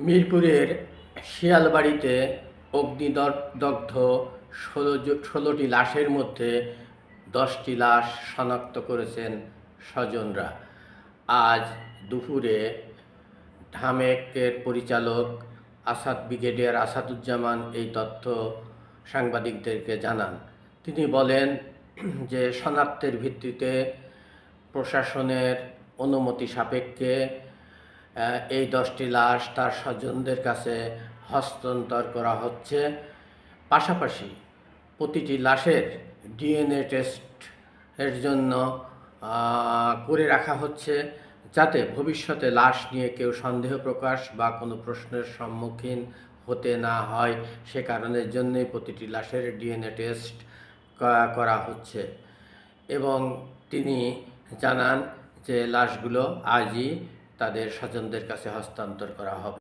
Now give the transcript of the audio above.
মিরপুরের শিয়ালবাড়িতে অগ্নিদগ্ধ ১৬টি লাশের মধ্যে ১০টি লাশ শনাক্ত করেছেন স্বজনরা। আজ দুপুরে ঢামেকের পরিচালক ব্রিগেডিয়ার আসাদুজ্জামান এই তথ্য সাংবাদিকদেরকে জানান। তিনি বলেন যে শনাক্তের ভিত্তিতে প্রশাসনের অনুমতি সাপেক্ষে এই 10টি লাশ তার স্বজনদের কাছে হস্তান্তর করা হচ্ছে। পাশাপাশি প্রতিটি লাশের ডিএনএ টেস্টের জন্য করে রাখা হচ্ছে, যাতে ভবিষ্যতে লাশ নিয়ে কেউ সন্দেহ প্রকাশ বা কোনো প্রশ্নের সম্মুখীন হতে না হয়। সে কারণের জন্যই প্রতিটি লাশের ডিএনএ টেস্ট করা হচ্ছে। এবং তিনি জানান যে লাশগুলো আজই তাদের স্বজনদের কাছে হস্তান্তর করা হবে।